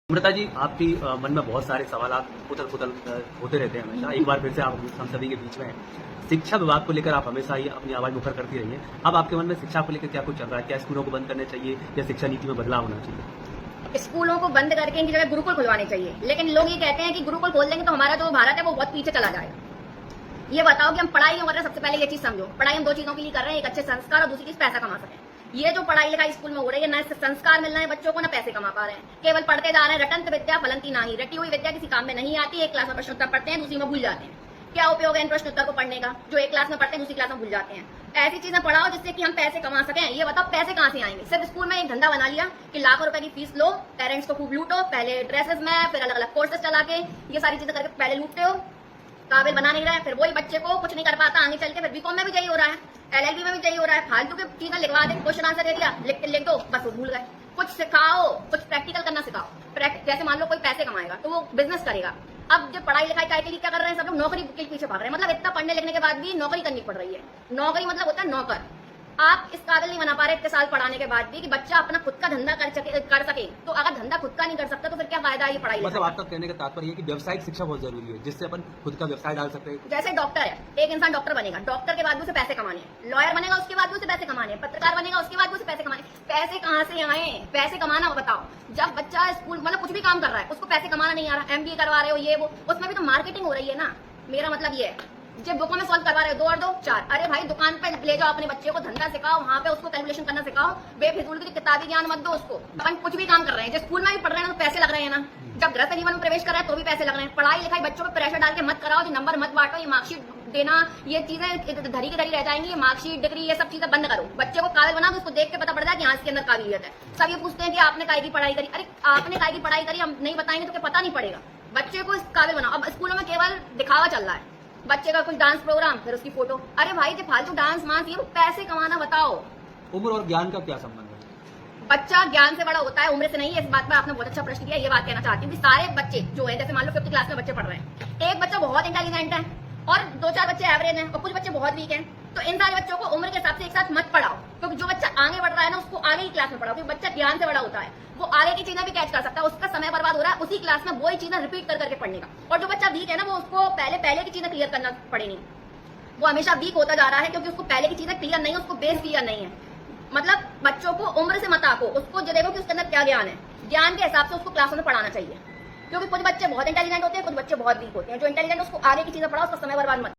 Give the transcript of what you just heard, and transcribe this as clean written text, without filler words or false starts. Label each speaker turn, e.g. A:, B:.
A: अमृता जी, आपकी मन में बहुत सारे सवाल उथल पुथल होते रहते हैं हमेशा। एक बार फिर से आप हम सभी के बीच में हैं। शिक्षा विभाग को लेकर आप हमेशा ही अपनी आवाज मुखर करती रही हैं। अब आपके मन में शिक्षा को लेकर क्या कुछ चल रहा है? क्या स्कूलों को बंद करने चाहिए या शिक्षा नीति में बदलाव होना चाहिए?
B: स्कूलों को बंद करके इनकी जगह गुरुकुल खुलवाने चाहिए, लेकिन लोग ये कहते हैं कि गुरुकुल खोल देंगे तो हमारा जो भारत है वो बहुत पीछे चला जाएगा। ये बताओ कि हम पढ़ाई क्यों कर रहे हैं? सबसे पहले ये चीज समझो। पढ़ाई हम दो चीजों के लिए कर रहे हैं, एक अच्छे संस्कार और दूसरी चीज पैसा कमा सकें। ये जो पढ़ाई लिखाई स्कूल में हो रही है, ना संस्कार मिल रहे हैं बच्चों को, ना पैसे कमा पा रहे हैं। केवल पढ़ते जा रहे हैं। रटंत विद्या फलंती नाही। रटी हुई विद्या किसी काम में नहीं आती। एक क्लास में प्रश्नोत्तर पढ़ते हैं, दूसरी में भूल जाते हैं। क्या उपयोग है इन प्रश्नोत्तर को पढ़ने का? जो एक क्लास में पढ़ते हैं दूसरी क्लास में भूल जाते हैं। ऐसी चीजें पढ़ाओ जिससे कि हम पैसे कमा सकें। ये बताओ पैसे कहां से आएंगे? सिर्फ स्कूल में एक धंधा बना लिया कि लाखों रुपए की फीस लो, पेरेंट्स को खूब लूटो, पहले ड्रेसेस में, फिर अलग अलग कोर्सेस चला के ये सारी चीजें करके पहले लूटते हो, काबिल बना नहीं रहे। फिर वही बच्चे को कुछ नहीं कर पाता, आगे चल के फिर बीकॉम में भी यही हो रहा है, एलएलबी में भी यही हो रहा है। फालतू की चीजें लिखवा दे, क्वेश्चन आंसर दे दिया, लिख दो, बस वो भूल गए। कुछ सिखाओ, कुछ प्रैक्टिकल करना सिखाओ। जैसे मान लो कोई पैसे कमाएगा तो वो बिजनेस करेगा। अब जब पढ़ाई लिखाई के लिए क्या कर रहे हैं सब लोग? नौकरी के पीछे भाग रहे हैं। मतलब इतना पढ़ने लिखने के बाद भी नौकरी करनी पड़ रही है। नौकरी मतलब होता है नौकर। आप इस काबिल नहीं बना पा रहे इतने साल पढ़ाने के बाद भी कि बच्चा अपना खुद का धंधा कर सके। तो अगर धंधा खुद का नहीं कर सकता तो फिर क्या फायदा है ये पढ़ाई?
A: मतलब आपका कहने का तात्पर्य है कि व्यावसायिक शिक्षा बहुत जरूरी है, जिससे अपन खुद का व्यवसाय डाल सकते हैं।
B: जैसे डॉक्टर है, एक इंसान डॉक्टर बनेगा, डॉक्टर के बाद भी उसे पैसे कमाने हैं। लॉयर बनेगा, उसके बाद भी उसे पैसे कमाने हैं। पत्रकार बनेगा, उसके बाद भी उसे पैसे कमाने। पैसे कहाँ से आए? पैसे कमाना बताओ। जब बच्चा स्कूल मतलब कुछ भी काम कर रहा है, उसको पैसे कमाना नहीं आ रहा, एमबीए करवा रहे हो ये वो, उसमें भी तो मार्केटिंग हो रही है ना। मेरा मतलब ये है, जब बुकों में सॉल्व करवा रहे हो 2 और 2 4, अरे भाई दुकान पे ले जाओ अपने बच्चे को, धंधा सिखाओ, वहां पे उसको कैलकुलेशन करना सिखाओ। बेफिजूल की किताबी ज्ञान मत दो उसको। अपन कुछ भी काम कर रहे हैं, जो स्कूल में भी पढ़ रहे हैं तो पैसे लग रहे हैं ना। जब गृहस्थ जीवन में प्रवेश कर रहे हैं तो भी पैसे लग रहे हैं। पढ़ाई लिखाई बच्चों पे प्रेशर डाल के मत कराओ, जो नंबर मत बांटो, ये मार्कशीट देना, ये चीजें धरी की धरी रह जाएंगी। ये मार्कशीट, डिग्री, ये सब चीजें बंद करो। बच्चे को काबिल बनाओ, उसको देख के पता पड़ जाए कि हाँ इसके अंदर काबिलियत है। सब ये पूछते हैं कि आपने काय की पढ़ाई करी? अरे आपने काय की पढ़ाई करी हम नहीं बताएंगे तो क्या पता नहीं पड़ेगा। बच्चे को काबिल बनाओ। अब स्कूलों में केवल दिखावा चल रहा है, बच्चे का कुछ डांस प्रोग्राम, फिर उसकी फोटो। अरे भाई जो फालतू डांस मांस ये वो पैसे कमाना बताओ।
A: उम्र और ज्ञान का क्या संबंध है?
B: बच्चा ज्ञान से बड़ा होता है, उम्र से नहीं है। इस बात पर आपने बहुत अच्छा प्रश्न किया। ये बात कहना चाहती हूँ कि सारे बच्चे जो है, जैसे मान लो 5th क्लास में बच्चे पढ़ रहे हैं, एक बच्चा बहुत इंटेलिजेंट है और 2-4 बच्चे एवरेज हैं और कुछ बच्चे बहुत वीक हैं। तो इन सारे बच्चों को उम्र के हिसाब से एक साथ मत पढ़ाओ, क्योंकि जो बच्चा आगे बढ़ रहा है ना उसको आगे की क्लास में पढ़ाओ। क्योंकि बच्चा ज्ञान से बड़ा होता है, वो आगे की चीजें भी कैच कर सकता है। उसका समय बर्बाद हो रहा है उसी क्लास में वही चीजें रिपीट कर करके पढ़ने का। और जो बच्चा वीक है ना, वो उसको पहले की चीजें क्लियर करना पड़ेगी। वो हमेशा वीक होता जा रहा है क्योंकि उसको पहले की चीजें क्लियर नहीं है, उसको बेस क्लियर नहीं है। मतलब बच्चों को उम्र से मत आको, उसको जो देखो कि उसके अंदर क्या ज्ञान है, ज्ञान के हिसाब से उसको क्लासों में पढ़ाना चाहिए। क्योंकि कुछ बच्चे बहुत इंटेलिजेंट होते हैं, कुछ बच्चे बहुत वीक होते हैं। जो इंटेलिजेंट उसको आगे की चीजें पढ़ाओ, उसका समय बर्बाद मत